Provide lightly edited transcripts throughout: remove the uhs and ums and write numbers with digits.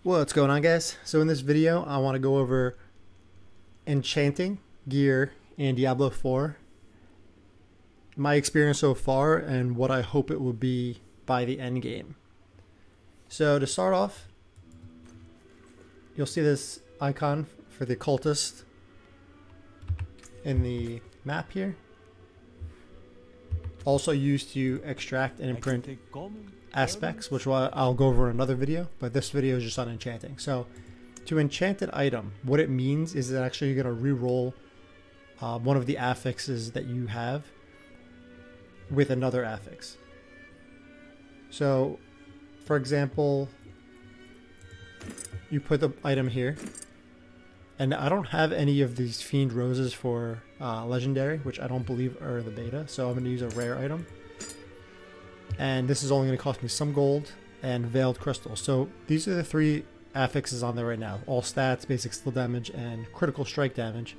What's going on, guys? So in this video I want to go over Enchanting gear in Diablo 4, my experience so far, and what I hope it will be by the end game. So to start off, you'll see this icon for the cultist in the map here, also used to extract and imprint aspects, which I'll go over in another video, but this video is just on enchanting. So to enchant an item, what it means is that actually you're going to re-roll one of the affixes that you have with another affix. So for example, you put the item here, and I don't have any of these fiend roses for legendary, which I don't believe are in the beta, so I'm going to use a rare item. And this is only going to cost me some gold and veiled crystal. So these are the three affixes on there right now. All stats, basic skill damage, and critical strike damage.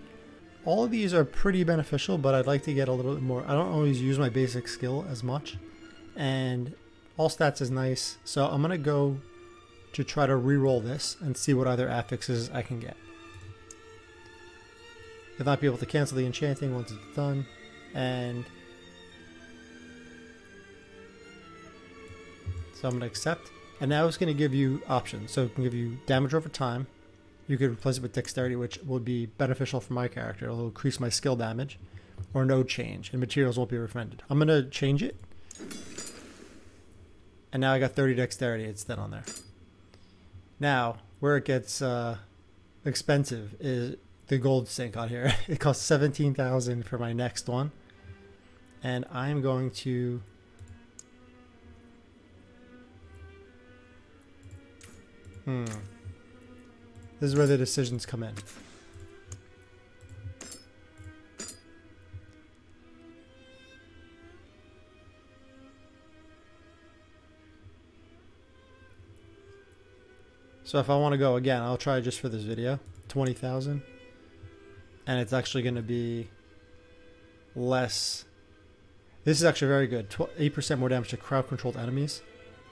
All of these are pretty beneficial, but I'd like to get a little bit more. I don't always use my basic skill as much. And all stats is nice. So I'm going to go to try to re-roll this and see what other affixes I can get. You'll not be able to cancel the enchanting once it's done. And so I'm going to accept, and now it's going to give you options. So it can give you damage over time. You could replace it with dexterity, which will be beneficial for my character. It'll increase my skill damage, or no change, and materials won't be refunded. I'm going to change it, and now I got 30 dexterity. It's then on there. Now, where it gets expensive is the gold sink on here. It costs 17,000 for my next one, and I'm going to This is where the decisions come in. So if I want to go again, I'll try just for this video, 20,000. And it's actually going to be less. This is actually very good. 8% more damage to crowd controlled enemies,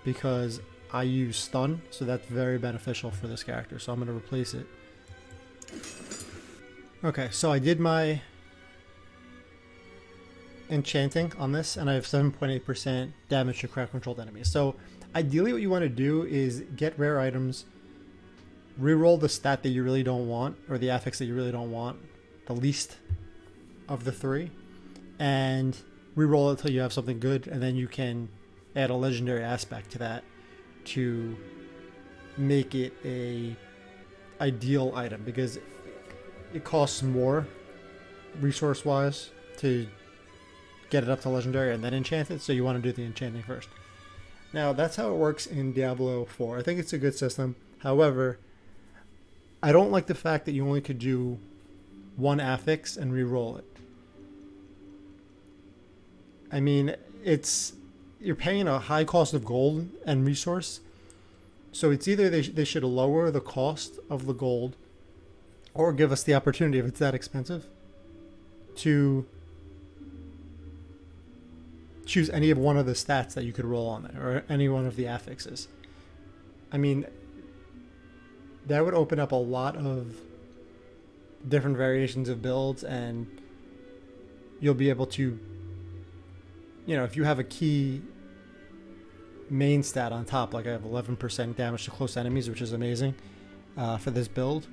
because I use stun, so that's very beneficial for this character. So I'm going to replace it. Okay, so I did my enchanting on this, and I have 7.8% damage to crowd controlled enemies. So ideally what you want to do is get rare items, reroll the stat that you really don't want, or the affix that you really don't want, the least of the three, and reroll it until you have something good, and then you can add a legendary aspect to that to make it a ideal item, because it costs more resource wise to get it up to legendary and then enchant it, so you want to do the enchanting first. Now that's how it works in Diablo 4. I think it's a good system. However, I don't like the fact that you only could do one affix and re-roll it. I mean, you're paying a high cost of gold and resource, so it's either they should lower the cost of the gold, or give us the opportunity, if it's that expensive, to choose any of one of the stats that you could roll on there, or any one of the affixes. I mean, that would open up a lot of different variations of builds, and you'll be able to, if you have a key main stat on top, like I have 11% damage to close enemies, which is amazing for this build,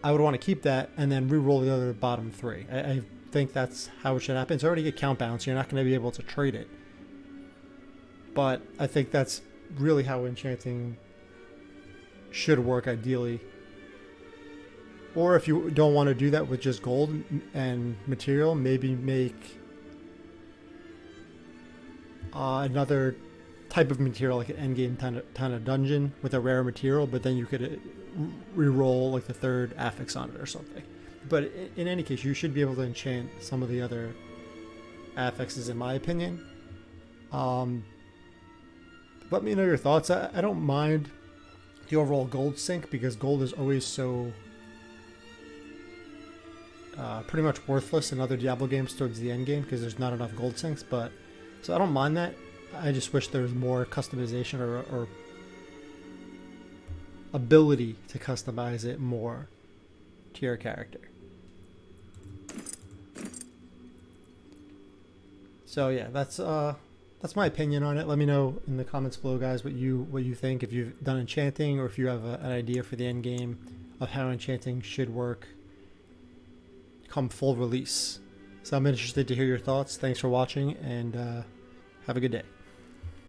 I would want to keep that and then re-roll the other bottom three. I think that's how it should happen. It's already a count bounce, so you're not going to be able to trade it. But I think that's really how enchanting should work ideally. Or if you don't want to do that with just gold and material, maybe make another type of material, like an endgame kind of dungeon with a rare material, but then you could re-roll like the third affix on it or something. But in any case, you should be able to enchant some of the other affixes, in my opinion. Let me know your thoughts. I don't mind the overall gold sink, because gold is always so pretty much worthless in other Diablo games towards the end game, because there's not enough gold sinks. But so I don't mind that. I just wish there was more customization or ability to customize it more to your character. So yeah, that's my opinion on it. Let me know in the comments below, guys, what you think, if you've done Enchanting or if you have an idea for the end game of how Enchanting should work come full release. So I'm interested to hear your thoughts. Thanks for watching, and have a good day.